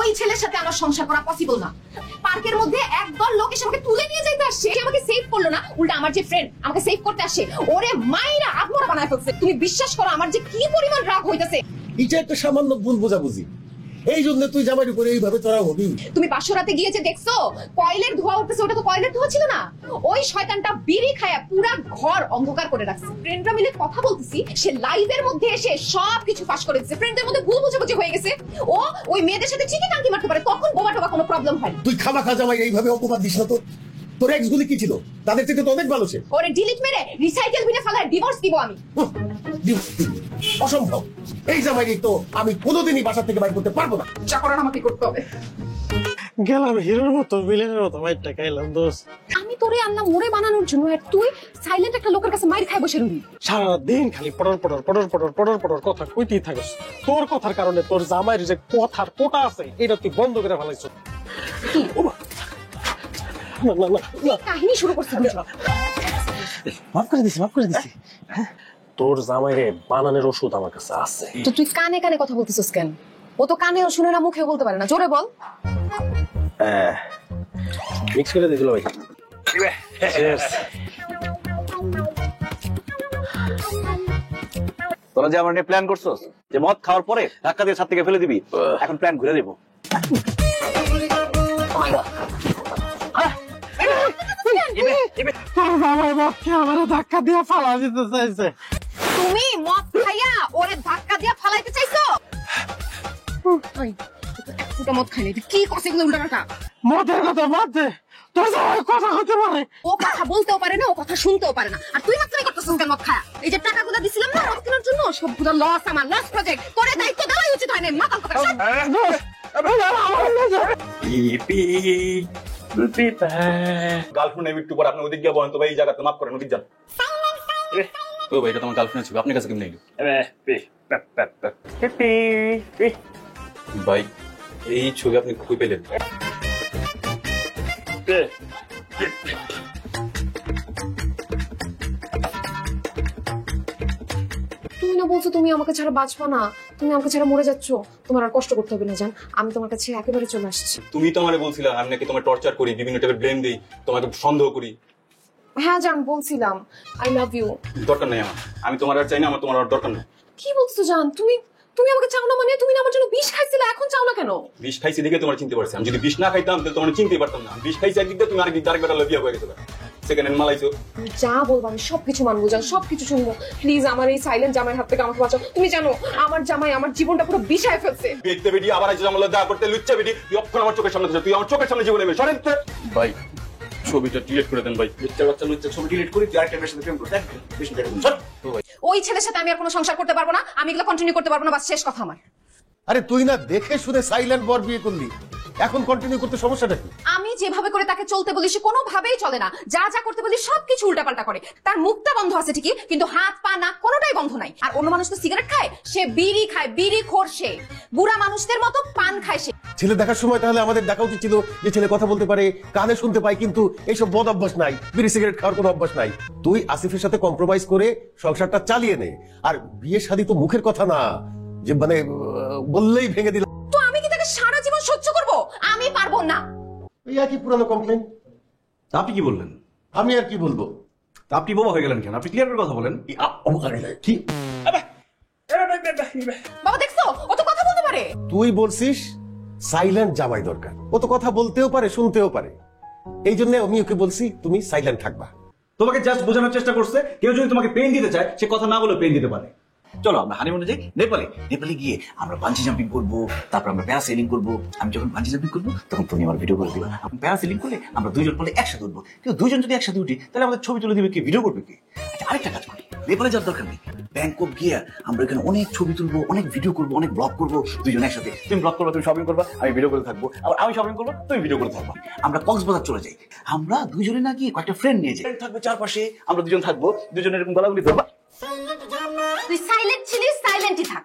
ওই ছেলের সাথে আমার সংসার করা পসিবল না। পার্কের মধ্যে একদল লোক এসে আমাকে তুলে নিয়ে যাইতে আসছে, সে আমাকে সেভ করলো না, উল্টা আমার যে ফ্রেন্ড আমাকে সেভ করতে আসে, ওরে মাইরা আত্মরা বানায় ফেলছে। তুমি বিশ্বাস করো আমার যে কি পরিমাণ রাগ হইতাছে। এটা একটা সামান্য ভুল বোঝাবুঝি, এই জন্য তুই জামাইয়ের উপরে এইভাবে চড়া হবি। তুমি বাসরাতে গিয়ে যে দেখছো কয়েলের ধোঁয়া উঠতেছে, ওটা তো কয়েলের ধোঁয়া ছিল না, ওই শয়তানটা বিড়ি খায়া পুরা ঘর অন্ধকার করে রাখছে। ফ্রেন্ডরা মিলে কথা বলতেছি, সে লাইভের মধ্যে এসে সবকিছু ফাঁস করে দিচ্ছে। ফ্রেন্ডদের মধ্যে ভুল বুঝাবুঝি হয়ে গেছে, ও ওই মেয়েদের সাথে ঠিকই টাঙ্কি মারতে পারে, তখন বোমা টোবা কোনো প্রবলেম হয় না। তুই খামাখা জামাই এইভাবে অপবাদ দিস না তো। তোর এক্স গুলি কি ছিল? তাদের থেকে তো অনেক ভালো সে। ওরে ডিলিট মেরে রিসাইকেল বিনে ফেলার ডিভোর্স দিব আমি। অসম্ভব, এই জামাইকে তো আমি কোনোদিনই বাসা থেকে বাইর করতে পারবো না। যা করার আমাকে করতে হবে। গেলাম হিরোর মতো ভিলেনের মতো মাইরটা খাইলাম দোস্ত। আমি তোরে আনলাম মোরে বানানোর জন্য, আর তুই সাইলেন্ট একটা লোকের কাছে মাইর খাই বসে রইলি। সারাদিন খালি পড়র পড়র পড়র পড়র পড়র পড়র কথা কইতেই থাকিস। তোর কথার কারণে তোর জামাইয়ের যে কথার কোটা আছে এটা তুই বন্ধ করে ফেলাইছ। কি না না না না, কাহিনী শুরু করছিস? মাফ করে দিছি। তোর জামাইরে বানানোর ওষুধ আমার কাছে আছে। তো তুই কানে কানে কথা বলতেছিস কেন? ও তো কানেও শুনে না, মুখেও বলতে পারে না, জোরে বল। মিক্স করে দিছিল ভাই। তোরা যে আমার নিয়ে প্ল্যান করছস যে মদ খাওয়ার পরে ধাক্কা দিয়ে ছাদ থেকে ফেলে দিবি, এখন প্ল্যান ঘুরে দেবো। ধাক্কা দিয়ে ফালা দিতে চাইছে। তুমি মদ খাইয়া ওরে ধাক্কা দিয়া ফালাইতে চাইছো? ওই একটা মদ খাইলে কি কষ্ট এগুলো উল্টাপাল্টা। মদের কথা বাদ দে, তোর জামাই কথা হতে পারে। ও কথা বলতেও পারে না, ও কথা শুনতেও পারে না, আর তুই মাত্রই করতেছিস কেন মদ খায়া? এই যে টাকাগুলো দিছিলাম না মদ কেনার জন্য, সবগুলো লস, আমার লস প্রজেক্ট। তোরে দায়িত্ব দেওয়াই উচিত হয় না, মাতাল কথা। গার্লফ্রেন্ড একটু পর আপনি ওদিক গিয়ে বলেন তো ভাই, এই জায়গাতে মাফ করেন, ওদিক যান। ও ভাই, এটা তোমার গার্লফ্রেন্ড ছিল, আপনার কাছে কেমন এলো? ভাই এই ছবি আপনি কই পেলেন? তুমি না বলছো তুমি আমাকে ছাড়া বাঁচবা না, তুমি আমাকে ছাড়া মরে যাচ্ছ, তোমার আর কষ্ট করতে হবে না জান, আমি তোমার কাছে একেবারে চলে আসছি। তুমি তো আমারে বলছিলা আমি নাকি তোমার টর্চার করি, বিভিন্ন টাইপের ব্লেম দিই, তোমাকে সন্দেহ করি। হ্যাঁ জান, বলছিলাম আই লাভ ইউ। দরকার নেই আমার, আমি তোমার আর চাই না, আমার তোমার আর দরকার নেই। কি বলছো জান? তুমি তুমি আমাকে চাও না মানে? তুমি না আমার জন্য বিষ খাইছিলে, এখন চাও না কেন? বিষ খাইছি দেখে তোমার চিনতে পারছি, আমি যদি বিষ না খাইতাম তাহলে তোমার চিনতেই পারতাম না। বিষ খাইছি একদিক দিয়ে, তুমি আরেকদিক দিয়ে আরেকবার বিয়ে হয়ে গেছো, সেকেন্ড হ্যান্ড মালাইছো। তুমি যা বলবো আমি সবকিছু মানবো জান, সবকিছু শুনবো। প্লিজ আমার এই সাইলেন্ট জামাইয়ের হাত থেকে আমাকে বাঁচাও। তুমি জানো আমার জামাই আমার জীবনটা পুরো বিষায় ফেলছে। দেখতে বেটি আবার আইছো আমলে দা করতে, লুচ্চা বেটি তুই অক্ষণ আমার চোখের সামনে থেকে, তুই আমার চোখের সামনে জীবনে নেবে সরেন তো ভাই। ছবিটা ডিলিট করে দেন ভাই, লুচ্চা বাচ্চা লুচ্চা ছবি ডিলিট করে তুই আরেকটা মেয়ের সাথে প্রেম করতে দেখ, বেশি টাকা দিন। তো ভাই ওই ছেলের সাথে আমি আর কোনো সংসার করতে পারবো না, আমি এগুলো কন্টিনিউ করতে পারবো না, বাস শেষ কথা আমার। আরে তুই না দেখে শুনে সাইলেন্ট বর বিয়ে করলি, এখন কন্টিনিউ করতে সমস্যাটা কি? আমি যেভাবে করে তাকে চলতে বলি সে কোনোভাবেই চলে না, যা যা করতে বলি সবকিছু উল্টাপাল্টা করে। তার মুখটা বন্ধ আছে ঠিকই, কিন্তু হাত পা নাক কোনোটাই বন্ধ নাই। আর অন্য মানুষ তো সিগারেট খায়, সে বিড়ি খায়, বিড়ি খোর। সে বুড়া মানুষদের মতো পান খায়। সে ছেলে দেখার সময় তাহলে আমাদের দেখা উচিত ছিল যে ছেলে কথা বলতে পারে, কানে শুনতে পায়, কিন্তু এইসব বদ অভ্যাস নাই, বিড়ি সিগারেট খাওয়ার কোনো অভ্যাস নাই। তুই আসিফের সাথে কম্প্রোমাইজ করে সংসারটা চালিয়ে নে। আর বিয়ে শাদী তো মুখের কথা না যে মানে বললেই ভেঙে দিল। তো আমি কি তাকে সারা জীবন সহ্য করব? আমি পারবো না। এই একই পুরানো কমপ্লেন। আপনি কি বললেন? আমি আর কি বলবো? আপনি বোমা হয়ে গেলেন কেন? আপনি ক্লিয়ার করে কথা বলেন। কি বাবা দেখছো ও তো কথা বলতে পারে। তুই বলছিস সাইলেন্ট জামাই দরকার, ও তো কথা বলতেও পারে শুনতেও পারে, এই জন্য আমি ওকে বলছি তুমি সাইলেন্ট থাকবা। তোমাকে জাস্ট বোঝানোর চেষ্টা করছে, কেউ যদি তোমাকে পেন দিতে চায় সে কথা না বলে পেন দিতে পারে। চলো আমরা হানিমুনে যাই নেপালে। নেপালে গিয়ে আমরা বাঞ্জি জাম্পিং করবো, তারপর আমরা প্যারাসেলিং করবো। আমি যখন বাঞ্জি জাম্পিং করবো তখন তুমি আমার ভিডিও করে দিবা। প্যারাসেলিং করলে আমরা দুইজন বলে একসাথে উঠবো, কিন্তু দুইজন যদি একসাথে উঠি তাহলে আমাদের ছবি তুলে দিবে কি, ভিডিও করবে কি? আচ্ছা আরেকটা কাজ করি, নেপালে যাওয়ার দরকার নেই, ব্যাংকক গিয়ে আমরা এখানে অনেক ছবি তুলবো, অনেক ভিডিও করবো, অনেক ব্লগ করবো দুইজন একসাথে। তুমি ব্লগ করবা, তুমি শপিং করবা, আমি ভিডিও করে থাকবো, আবার আমি শপিং করবো, তুমি ভিডিও করে থাকবো। আমরা কক্সবাজার চলে যাই, আমরা দুইজনে না গিয়ে কয়েকটা ফ্রেন্ড নিয়ে যাই, থাকবে চারপাশে, আমরা দুজন থাকবো, দুজনের এরকম গলাগুলি ধরবা। তুই সাইলেন্ট ছিলিস, সাইলেন্টই থাক।